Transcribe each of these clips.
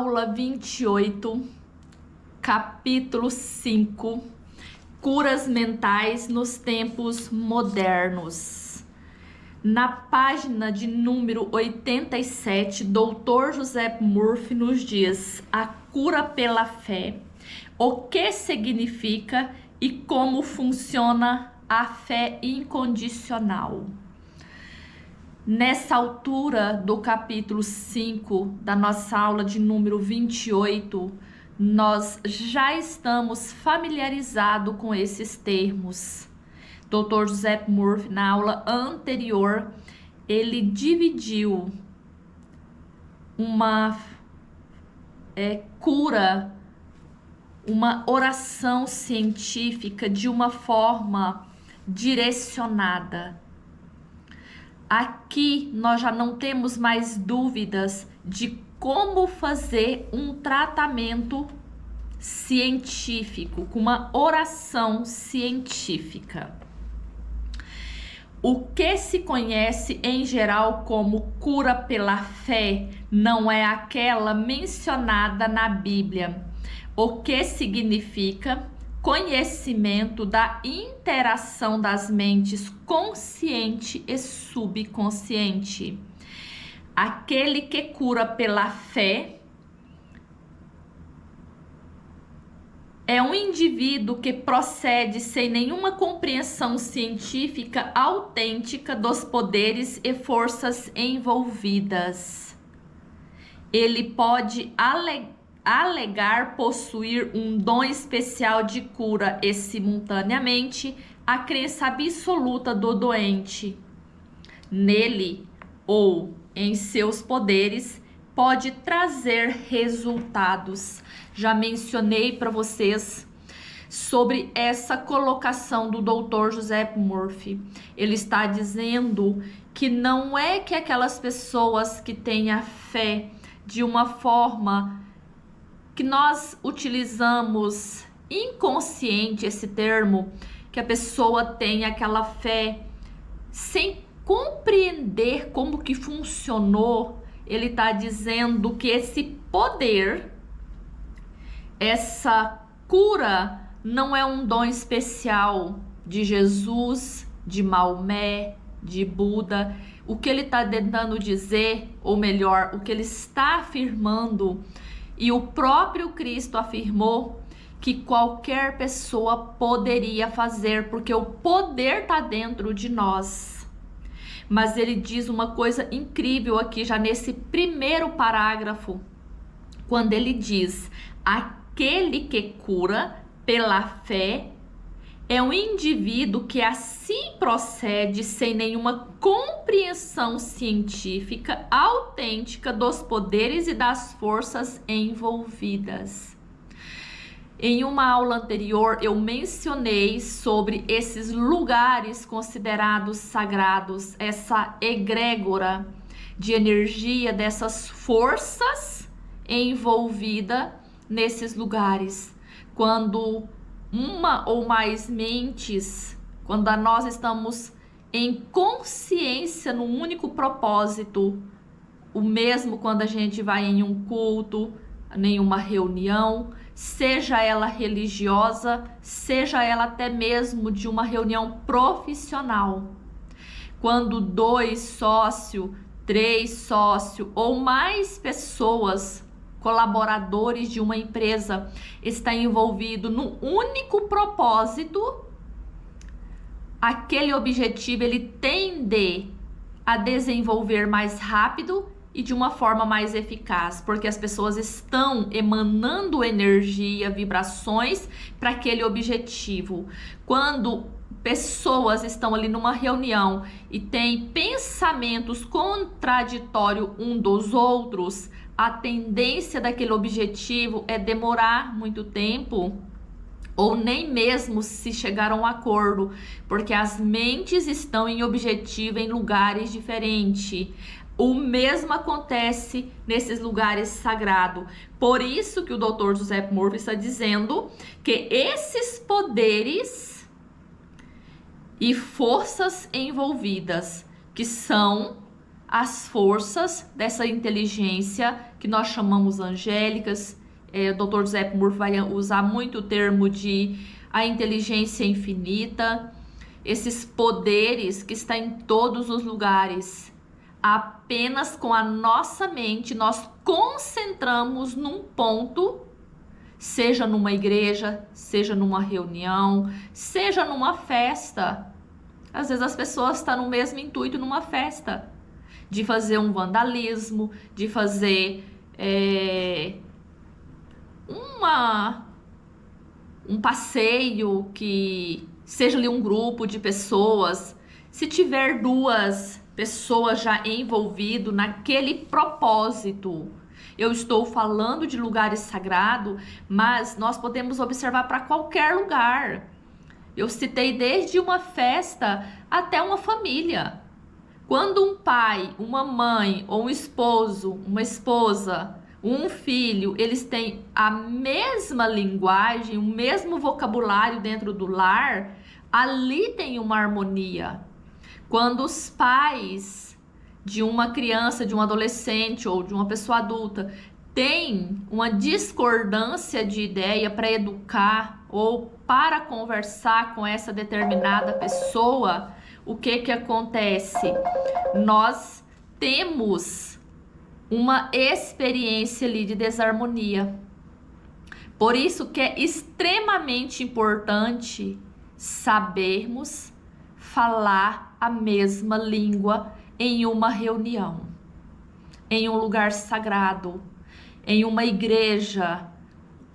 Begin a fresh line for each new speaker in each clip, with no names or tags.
Aula 28, capítulo 5, curas mentais nos tempos modernos. Na página de número 87, Dr. Joseph Murphy nos diz: a cura pela fé, o que significa e como funciona a fé incondicional. Nessa altura do capítulo 5 da nossa aula de número 28, nós já estamos familiarizados com esses termos. Dr. Joseph Murphy, na aula anterior, ele dividiu uma cura, uma oração científica de uma forma direcionada. Aqui nós já não temos mais dúvidas de como fazer um tratamento científico, com uma oração científica. O que se conhece em geral como cura pela fé não é aquela mencionada na Bíblia, o que significa conhecimento da interação das mentes consciente e subconsciente. Aquele que cura pela fé é um indivíduo que procede sem nenhuma compreensão científica autêntica dos poderes e forças envolvidas. Ele pode alegar possuir um dom especial de cura e simultaneamente a crença absoluta do doente nele ou em seus poderes pode trazer resultados. Já mencionei para vocês sobre essa colocação do Dr. Joseph Murphy. Ele está dizendo que não é que aquelas pessoas que têm a fé de uma forma que nós utilizamos inconsciente esse termo, que a pessoa tem aquela fé sem compreender como que funcionou. Ele está dizendo que esse poder, essa cura, não é um dom especial de Jesus, de Maomé, de Buda. O que ele está tentando dizer, ou melhor, o que ele está afirmando, e o próprio Cristo afirmou que qualquer pessoa poderia fazer, porque o poder está dentro de nós. Mas ele diz uma coisa incrível aqui, já nesse primeiro parágrafo, quando ele diz: aquele que cura pela fé é um indivíduo que assim procede sem nenhuma compreensão científica autêntica dos poderes e das forças envolvidas. Em uma aula anterior, eu mencionei sobre esses lugares considerados sagrados, essa egrégora de energia dessas forças envolvida nesses lugares. Quando uma ou mais mentes, quando nós estamos em consciência num único propósito, o mesmo quando a gente vai em um culto, em uma reunião, seja ela religiosa, seja ela até mesmo de uma reunião profissional. Quando 2 sócios, 3 sócios ou mais pessoas, colaboradores de uma empresa, está envolvido num único propósito, aquele objetivo ele tende a desenvolver mais rápido e de uma forma mais eficaz, porque as pessoas estão emanando energia, vibrações para aquele objetivo. Quando pessoas estão ali numa reunião e têm pensamentos contraditórios um dos outros, a tendência daquele objetivo é demorar muito tempo ou nem mesmo se chegar a um acordo, porque as mentes estão em objetivo em lugares diferentes. O mesmo acontece nesses lugares sagrados. Por isso que o Dr. Joseph Murphy está dizendo que esses poderes e forças envolvidas, que são as forças dessa inteligência que nós chamamos angélicas. O Dr. Joseph Murphy vai usar muito o termo de a inteligência infinita, esses poderes que estão em todos os lugares. Apenas com a nossa mente nós concentramos num ponto, seja numa igreja, seja numa reunião, seja numa festa. Às vezes as pessoas estão no mesmo intuito numa festa, de fazer um vandalismo, de fazer um passeio que seja ali um grupo de pessoas. Se tiver 2 pessoas já envolvidas naquele propósito, eu estou falando de lugares sagrados, mas nós podemos observar para qualquer lugar. Eu citei desde uma festa até uma família. Quando um pai, uma mãe ou um esposo, uma esposa, um filho, eles têm a mesma linguagem, o mesmo vocabulário dentro do lar, ali tem uma harmonia. Quando os pais de uma criança, de um adolescente ou de uma pessoa adulta têm uma discordância de ideia para educar ou para conversar com essa determinada pessoa, o que acontece? Nós temos uma experiência ali de desarmonia. Por isso que é extremamente importante sabermos falar a mesma língua em uma reunião, em um lugar sagrado, em uma igreja.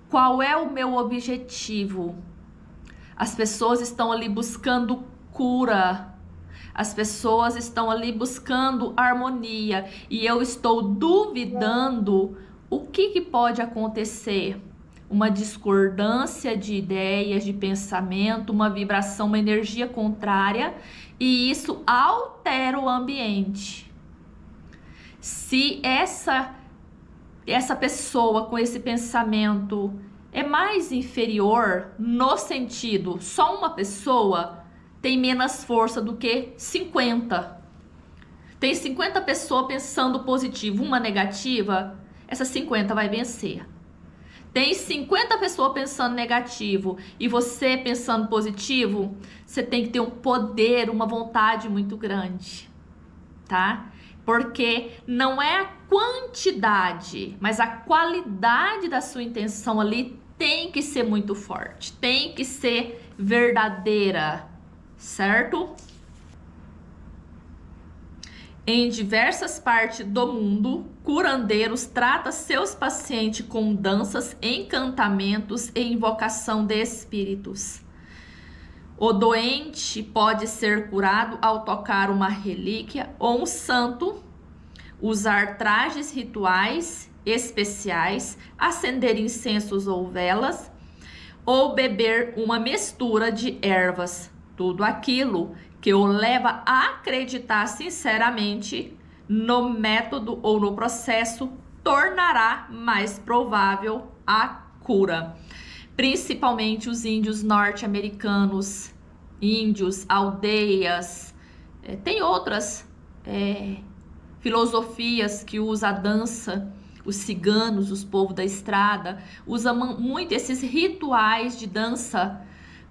Qual é o meu objetivo? As pessoas estão ali buscando cura, as pessoas estão ali buscando harmonia, e eu estou duvidando o que pode acontecer. Uma discordância de ideias, de pensamento, uma vibração, uma energia contrária, e isso altera o ambiente. Se essa pessoa com esse pensamento é mais inferior, no sentido, só uma pessoa tem menos força do que 50. Tem 50 pessoas pensando positivo, uma negativa, essa 50 vai vencer. Tem 50 pessoas pensando negativo e você pensando positivo, você tem que ter um poder, uma vontade muito grande, tá? Porque não é a quantidade, mas a qualidade da sua intenção ali tem que ser muito forte, tem que ser verdadeira, certo? Em diversas partes do mundo, curandeiros tratam seus pacientes com danças, encantamentos e invocação de espíritos. O doente pode ser curado ao tocar uma relíquia ou um santo, usar trajes rituais especiais, acender incensos ou velas, ou beber uma mistura de ervas. Tudo aquilo que o leva a acreditar sinceramente no método ou no processo tornará mais provável a cura. Principalmente os índios norte-americanos, índios, aldeias, tem outras filosofias que usam a dança, os ciganos, os povos da estrada, usam muito esses rituais de dança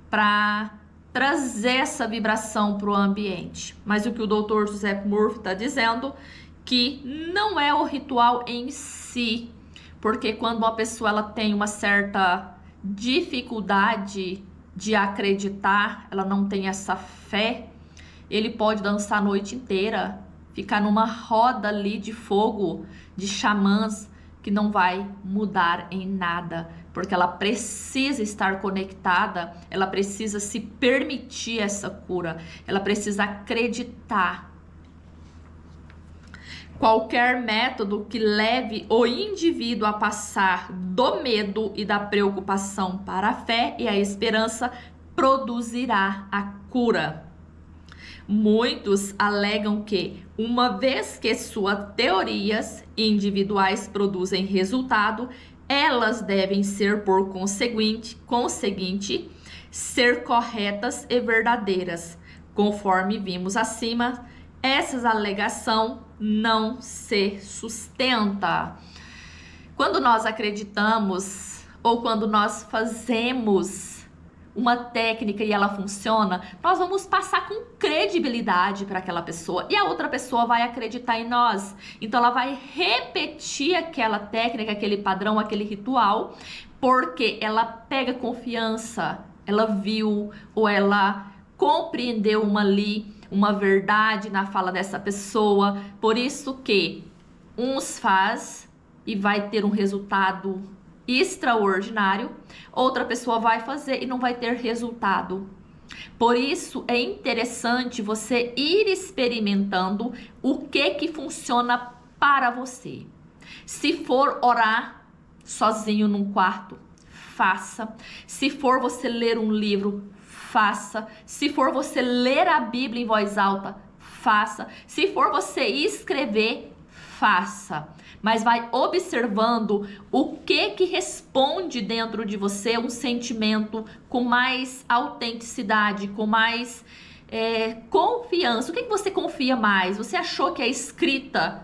para trazer essa vibração para o ambiente. Mas o que o Dr. Joseph Murphy está dizendo, que não é o ritual em si, porque quando uma pessoa ela tem uma certa dificuldade de acreditar, ela não tem essa fé, ele pode dançar a noite inteira, ficar numa roda ali de fogo, de xamãs, que não vai mudar em nada, porque ela precisa estar conectada, ela precisa se permitir essa cura, ela precisa acreditar. Qualquer método que leve o indivíduo a passar do medo e da preocupação para a fé e a esperança produzirá a cura. Muitos alegam que, uma vez que suas teorias individuais produzem resultado, elas devem ser, por conseguinte, ser corretas e verdadeiras. Conforme vimos acima, essa alegação não se sustenta. Quando nós acreditamos ou quando nós fazemos uma técnica e ela funciona, nós vamos passar com credibilidade para aquela pessoa e a outra pessoa vai acreditar em nós. Então ela vai repetir aquela técnica, aquele padrão, aquele ritual, porque ela pega confiança, ela viu ou ela compreendeu uma verdade na fala dessa pessoa. Por isso que uns faz e vai ter um resultado extraordinário, outra pessoa vai fazer e não vai ter resultado. Por isso é interessante você ir experimentando o que funciona para você. Se for orar sozinho num quarto, faça. Se for você ler um livro, faça. Se for você ler a Bíblia em voz alta, faça. Se for você escrever, faça. Mas vai observando o que responde dentro de você um sentimento com mais autenticidade, com mais confiança. O que você confia mais? Você achou que a escrita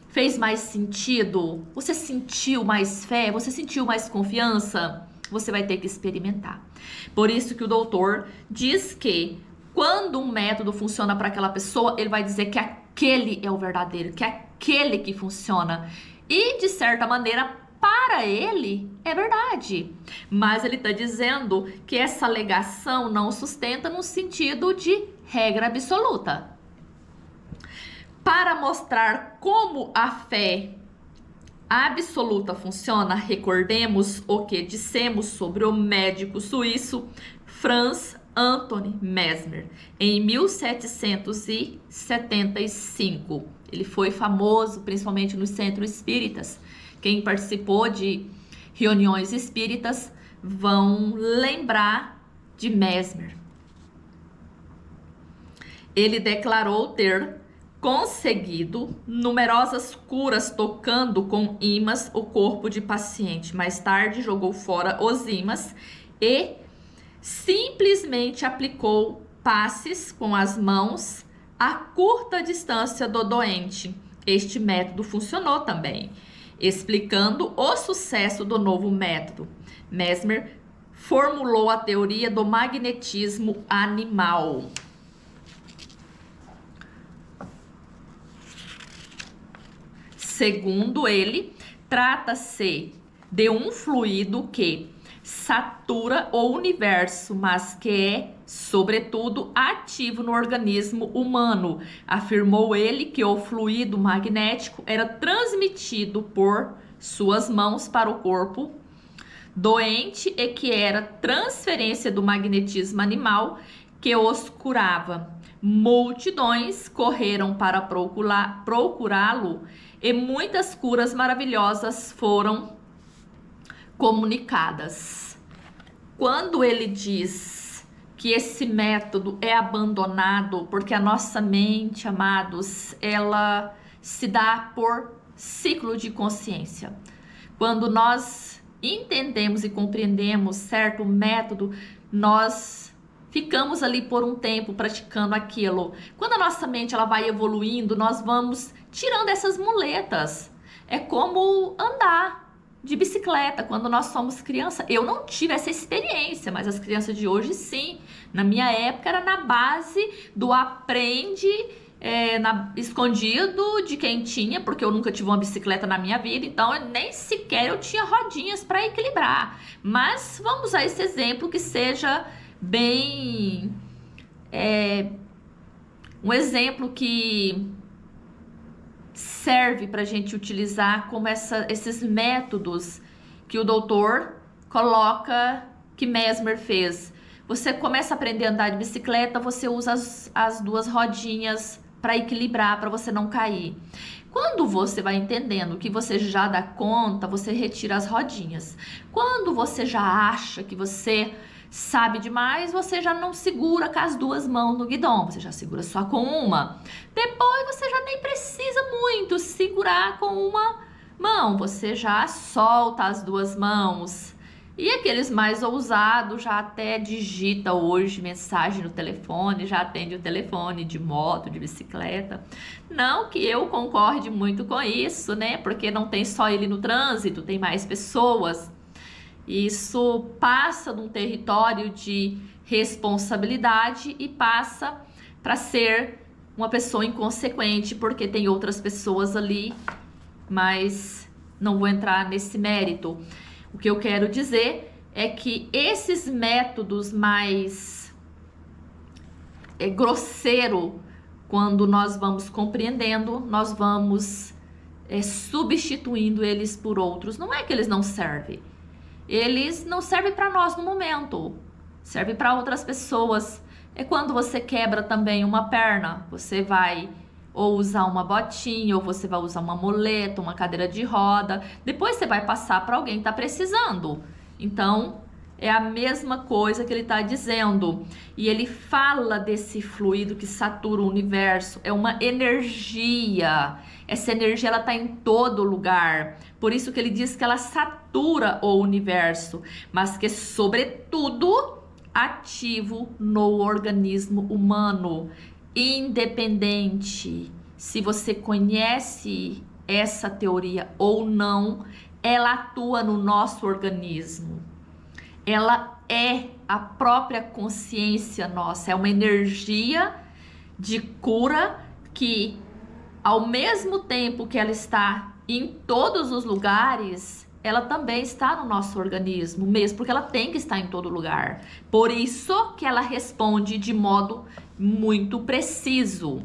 fez mais sentido? Você sentiu mais fé? Você sentiu mais confiança? Você vai ter que experimentar. Por isso que o doutor diz que quando um método funciona para aquela pessoa, ele vai dizer que aquele é o verdadeiro, que aquele que funciona. E, de certa maneira, para ele, é verdade. Mas ele está dizendo que essa alegação não sustenta no sentido de regra absoluta. Para mostrar como a fé absoluta funciona, recordemos o que dissemos sobre o médico suíço Franz Anton Mesmer, em 1775. Ele foi famoso principalmente nos centros espíritas. Quem participou de reuniões espíritas vão lembrar de Mesmer. Ele declarou ter conseguido numerosas curas tocando com ímãs o corpo de paciente. Mais tarde jogou fora os ímãs e simplesmente aplicou passes com as mãos a curta distância do doente. Este método funcionou também, explicando o sucesso do novo método. Mesmer formulou a teoria do magnetismo animal. Segundo ele, trata-se de um fluido que satura o universo, mas que é, sobretudo, ativo no organismo humano. Afirmou ele que o fluido magnético era transmitido por suas mãos para o corpo doente e que era transferência do magnetismo animal que os curava. Multidões correram para procurá-lo e muitas curas maravilhosas foram comunicadas. Quando ele diz que esse método é abandonado porque a nossa mente, amados, ela se dá por ciclo de consciência. Quando nós entendemos e compreendemos certo método, nós ficamos ali por um tempo praticando aquilo. Quando a nossa mente ela vai evoluindo, nós vamos tirando essas muletas. É como andar de bicicleta quando nós somos criança. Eu não tive essa experiência, mas as crianças de hoje sim. Na minha época era na base do aprende escondido de quem tinha, porque eu nunca tive uma bicicleta na minha vida, então nem sequer eu tinha rodinhas para equilibrar. Mas vamos usar esse exemplo que seja bem um exemplo que serve para a gente utilizar como esses métodos que o doutor coloca, que Mesmer fez. Você começa a aprender a andar de bicicleta, você usa as duas rodinhas para equilibrar, para você não cair. Quando você vai entendendo que você já dá conta, você retira as rodinhas. Quando você já acha que você sabe demais, você já não segura com as duas mãos no guidão, você já segura só com uma. Depois você já nem precisa muito segurar com uma mão, você já solta as duas mãos. E aqueles mais ousados já até digita hoje mensagem no telefone, já atende o telefone de moto, de bicicleta. Não que eu concorde muito com isso, né? Porque não tem só ele no trânsito, tem mais pessoas. Isso passa de um território de responsabilidade e passa para ser uma pessoa inconsequente, porque tem outras pessoas ali, mas não vou entrar nesse mérito. O que eu quero dizer é que esses métodos mais grosseiro, quando nós vamos compreendendo, nós vamos substituindo eles por outros. Não é que eles não servem. Eles não servem para nós no momento, servem para outras pessoas. É quando você quebra também uma perna, você vai ou usar uma botinha, ou você vai usar uma muleta, uma cadeira de roda, depois você vai passar para alguém que está precisando. Então, é a mesma coisa que ele está dizendo. E ele fala desse fluido que satura o universo, é uma energia. Essa energia, ela está em todo lugar. Por isso que ele diz que ela satura o universo, mas que, sobretudo, ativo no organismo humano. Independente se você conhece essa teoria ou não, ela atua no nosso organismo. Ela é a própria consciência nossa, é uma energia de cura que, ao mesmo tempo que ela está em todos os lugares, ela também está no nosso organismo, mesmo porque ela tem que estar em todo lugar. Por isso que ela responde de modo muito preciso.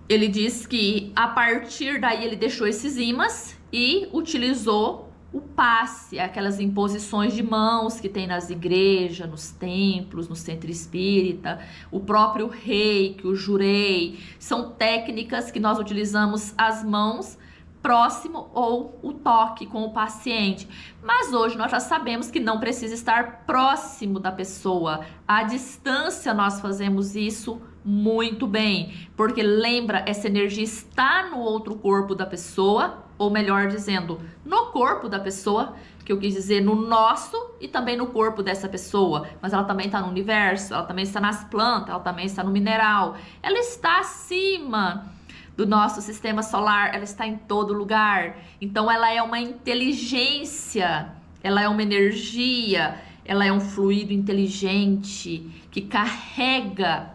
Ele diz que a partir daí ele deixou esses ímãs e utilizou o passe, aquelas imposições de mãos que tem nas igrejas, nos templos, no centro espírita, o próprio reiki, o jurei, são técnicas que nós utilizamos as mãos próximo ou o toque com o paciente. Mas hoje nós já sabemos que não precisa estar próximo da pessoa. À distância nós fazemos isso muito bem, porque lembra, essa energia está no outro corpo da pessoa, ou melhor dizendo, no corpo da pessoa, que eu quis dizer no nosso e também no corpo dessa pessoa, mas ela também está no universo, ela também está nas plantas, ela também está no mineral, ela está acima do nosso sistema solar, ela está em todo lugar. Então ela é uma inteligência, ela é uma energia, ela é um fluido inteligente que carrega,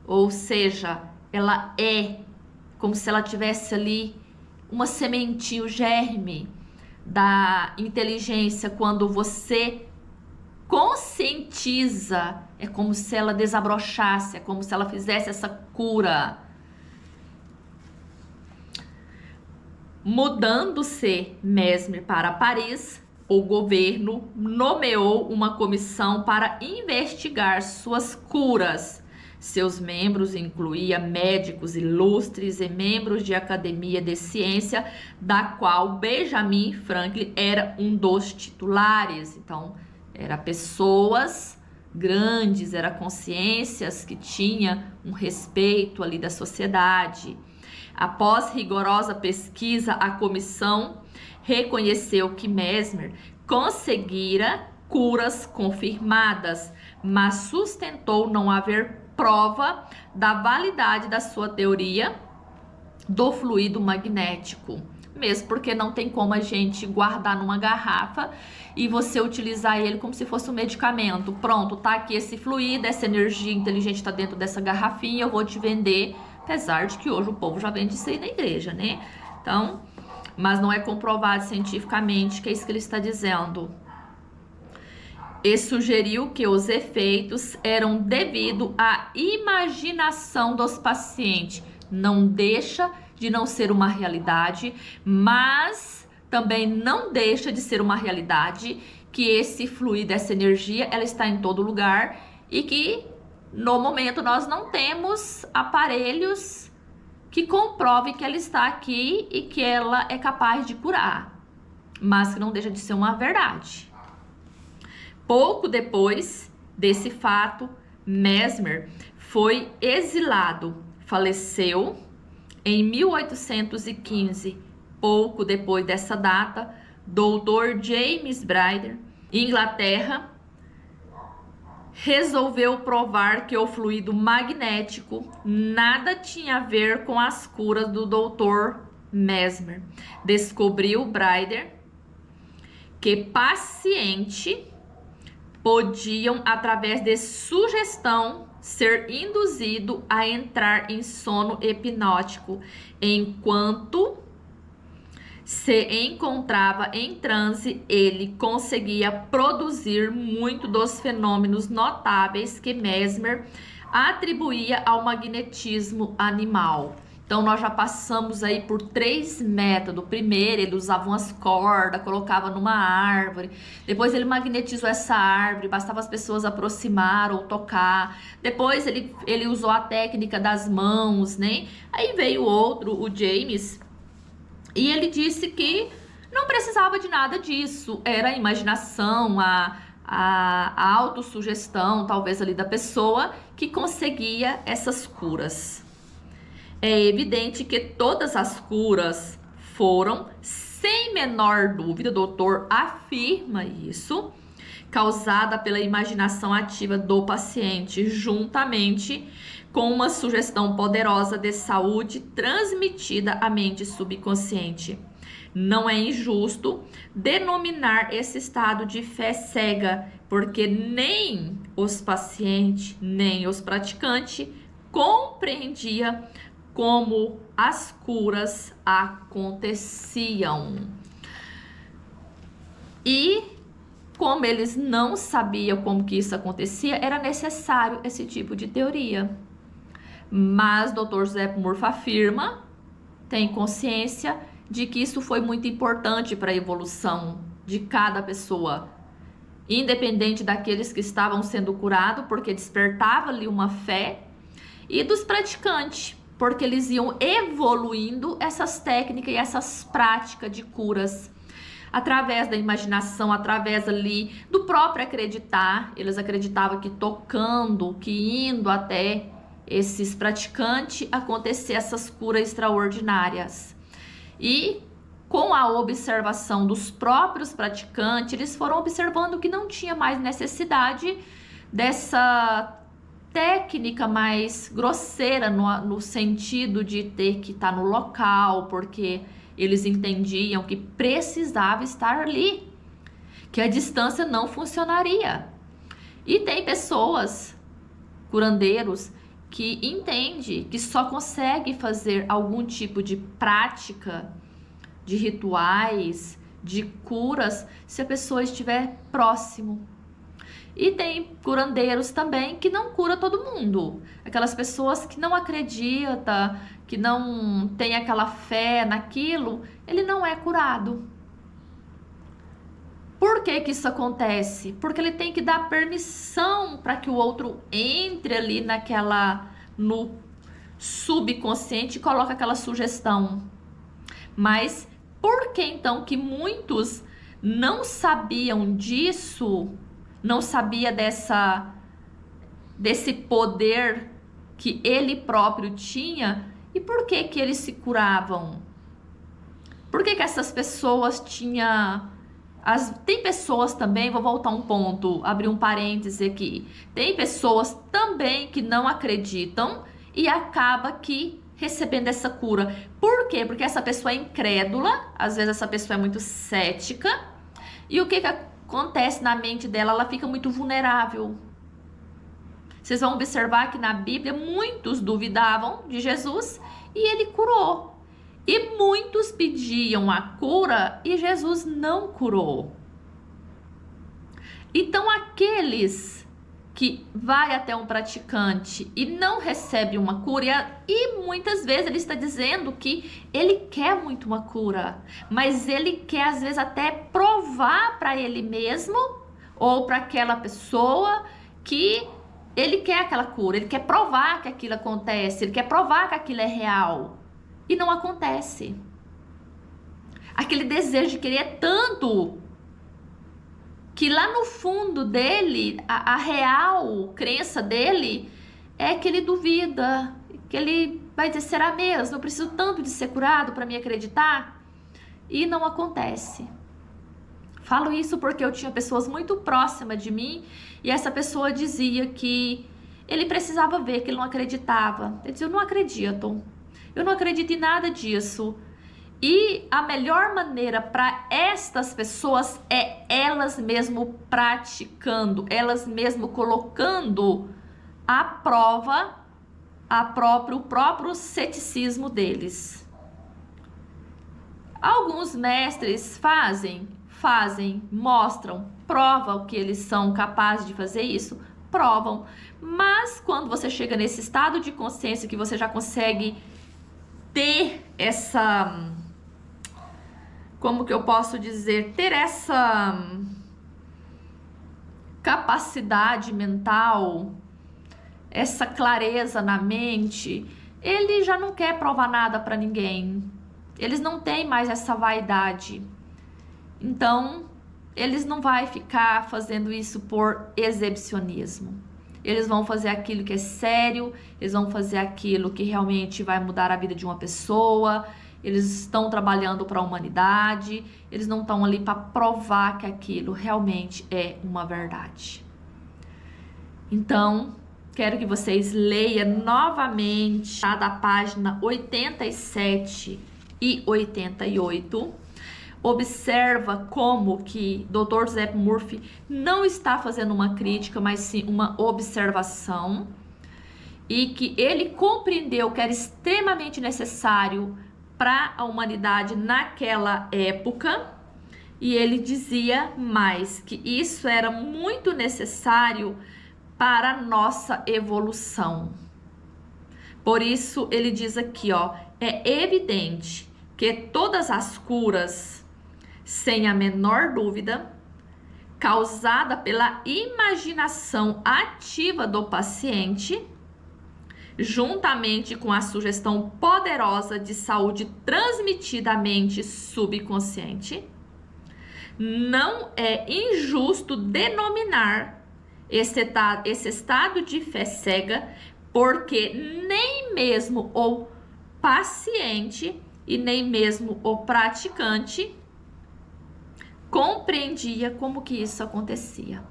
ou seja, ela é como se ela tivesse ali uma sementinha, o germe da inteligência. Quando você conscientiza, é como se ela desabrochasse, é como se ela fizesse essa cura. Mudando-se Mesmer para Paris, o governo nomeou uma comissão para investigar suas curas. Seus membros incluíam médicos ilustres e membros de academia de ciência, da qual Benjamin Franklin era um dos titulares. Então, eram pessoas grandes, eram consciências que tinham um respeito ali da sociedade. Após rigorosa pesquisa, a comissão reconheceu que Mesmer conseguira curas confirmadas, mas sustentou não haver prova da validade da sua teoria do fluido magnético, mesmo porque não tem como a gente guardar numa garrafa e você utilizar ele como se fosse um medicamento. Pronto, tá aqui esse fluido, essa energia inteligente está dentro dessa garrafinha, eu vou te vender. Apesar de que hoje o povo já vende isso aí na igreja, né? Então, mas não é comprovado cientificamente que é isso que ele está dizendo. E sugeriu que os efeitos eram devido à imaginação dos pacientes. Não deixa de não ser uma realidade, mas também não deixa de ser uma realidade que esse fluido, essa energia, ela está em todo lugar e que no momento nós não temos aparelhos que comprovem que ela está aqui e que ela é capaz de curar, mas que não deixa de ser uma verdade. Pouco depois desse fato, Mesmer foi exilado, faleceu em 1815. Pouco depois dessa data, Dr. James Braidher, Inglaterra, resolveu provar que o fluido magnético nada tinha a ver com as curas do Dr. Mesmer. Descobriu Braidher que pacientes podiam, através de sugestão, ser induzido a entrar em sono hipnótico enquanto se encontrava em transe. Ele conseguia produzir muito dos fenômenos notáveis que Mesmer atribuía ao magnetismo animal. Então, nós já passamos aí por 3 métodos. Primeiro, ele usava umas cordas, colocava numa árvore. Depois, ele magnetizou essa árvore, bastava as pessoas aproximar ou tocar. Depois, ele usou a técnica das mãos, né? Aí veio outro, o James, e ele disse que não precisava de nada disso. Era a imaginação, a autossugestão, talvez ali da pessoa, que conseguia essas curas. É evidente que todas as curas foram, sem menor dúvida, o doutor afirma isso, causada pela imaginação ativa do paciente, juntamente com uma sugestão poderosa de saúde transmitida à mente subconsciente. Não é injusto denominar esse estado de fé cega, porque nem os pacientes, nem os praticantes compreendiam como as curas aconteciam. E como eles não sabiam como que isso acontecia, era necessário esse tipo de teoria. Mas Dr. José Murphy afirma, tem consciência de que isso foi muito importante para a evolução de cada pessoa, independente daqueles que estavam sendo curados, porque despertava-lhe uma fé, e dos praticantes, porque eles iam evoluindo essas técnicas e essas práticas de curas através da imaginação, através ali do próprio acreditar. Eles acreditavam que tocando, que indo até esses praticantes, acontecer essas curas extraordinárias. E com a observação dos próprios praticantes, eles foram observando que não tinha mais necessidade dessa técnica mais grosseira, no sentido de ter que estar no local, porque eles entendiam que precisava estar ali, que a distância não funcionaria. E tem pessoas, curandeiros, que entendem que só consegue fazer algum tipo de prática, de rituais, de curas, se a pessoa estiver próximo. E tem curandeiros também que não cura todo mundo. Aquelas pessoas que não acreditam, que não tem aquela fé naquilo, ele não é curado. Por que que isso acontece? Porque ele tem que dar permissão para que o outro entre ali no subconsciente e coloque aquela sugestão. Mas por que então que muitos não sabiam disso? Não sabia desse poder que ele próprio tinha? E por que que eles se curavam? Por que que essas pessoas tinham... Tem pessoas também, vou voltar um ponto, abrir um parêntese aqui. Tem pessoas também que não acreditam e acaba que recebendo essa cura. Por quê? Porque essa pessoa é incrédula, às vezes essa pessoa é muito cética. E o que que acontece na mente dela? Ela fica muito vulnerável. Vocês vão observar que na Bíblia muitos duvidavam de Jesus e ele curou. E muitos pediam a cura e Jesus não curou. Então aqueles que vai até um praticante e não recebe uma cura, e muitas vezes ele está dizendo que ele quer muito uma cura, mas ele quer às vezes até provar para ele mesmo ou para aquela pessoa que ele quer aquela cura, ele quer provar que aquilo acontece, ele quer provar que aquilo é real e não acontece. Aquele desejo de querer tanto que lá no fundo dele, a real crença dele é que ele duvida, que ele vai dizer, será mesmo? Eu preciso tanto de ser curado para me acreditar? E não acontece. Falo isso porque eu tinha pessoas muito próximas de mim e essa pessoa dizia que ele precisava ver, que ele não acreditava. Ele dizia, eu não acredito em nada disso. E a melhor maneira para estas pessoas é elas mesmo praticando, elas mesmo colocando à prova o próprio ceticismo deles. Alguns mestres fazem, mostram, provam que eles são capazes de fazer isso, provam. Mas quando você chega nesse estado de consciência que você já consegue ter essa, como que eu posso dizer, ter essa capacidade mental, essa clareza na mente, ele já não quer provar nada para ninguém. Eles não têm mais essa vaidade. Então, eles não vão ficar fazendo isso por exibicionismo. Eles vão fazer aquilo que é sério, eles vão fazer aquilo que realmente vai mudar a vida de uma pessoa. Eles estão trabalhando para a humanidade, eles não estão ali para provar que aquilo realmente é uma verdade. Então, quero que vocês leiam novamente da página 87 e 88. Observa como que Dr. Joseph Murphy não está fazendo uma crítica, mas sim uma observação, e que ele compreendeu que era extremamente necessário para a humanidade naquela época, e ele dizia mais que isso era muito necessário para a nossa evolução. Por isso ele diz aqui, ó, é evidente que todas as curas, sem a menor dúvida, causada pela imaginação ativa do paciente, juntamente com a sugestão poderosa de saúde transmitida à mente subconsciente, não é injusto denominar esse estado de fé cega, porque nem mesmo o paciente e nem mesmo o praticante compreendia como que isso acontecia.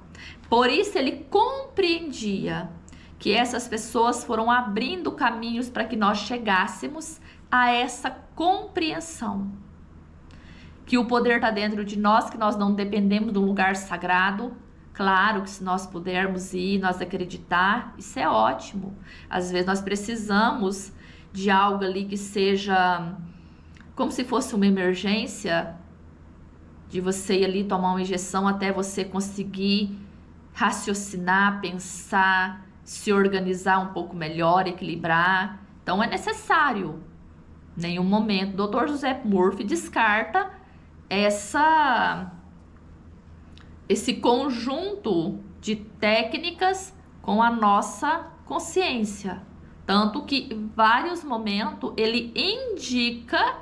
Por isso ele compreendia que essas pessoas foram abrindo caminhos para que nós chegássemos a essa compreensão. Que o poder está dentro de nós, que nós não dependemos de um lugar sagrado. Claro que se nós pudermos ir, nós acreditar, isso é ótimo. Às vezes nós precisamos de algo ali que seja como se fosse uma emergência, de você ir ali tomar uma injeção até você conseguir raciocinar, pensar, se organizar um pouco melhor, equilibrar. Então é necessário. Em nenhum momento o Dr. Joseph Murphy descarta esse conjunto de técnicas com a nossa consciência. Tanto que em vários momentos ele indica,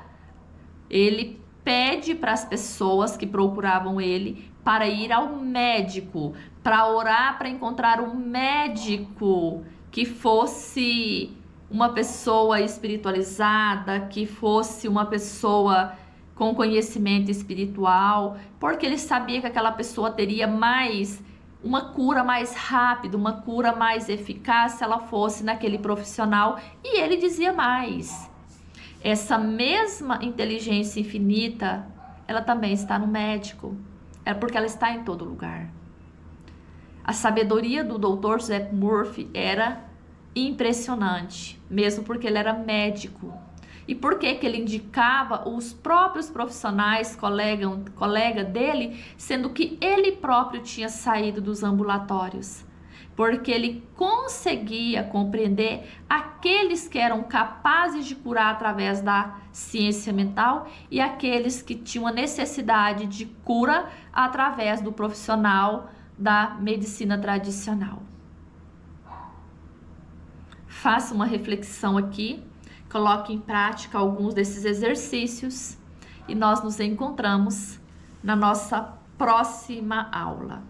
ele pede para as pessoas que procuravam ele para ir ao médico, para orar, para encontrar um médico que fosse uma pessoa espiritualizada, que fosse uma pessoa com conhecimento espiritual, porque ele sabia que aquela pessoa teria uma cura mais rápida, uma cura mais eficaz se ela fosse naquele profissional. E ele dizia mais: essa mesma inteligência infinita, ela também está no médico, é porque ela está em todo lugar. A sabedoria do Dr. Joseph Murphy era impressionante, mesmo porque ele era médico. E por que ele indicava os próprios profissionais, colega dele, sendo que ele próprio tinha saído dos ambulatórios? Porque ele conseguia compreender aqueles que eram capazes de curar através da ciência mental e aqueles que tinham a necessidade de cura através do profissional da medicina tradicional. Faça uma reflexão aqui, coloque em prática alguns desses exercícios e nós nos encontramos na nossa próxima aula.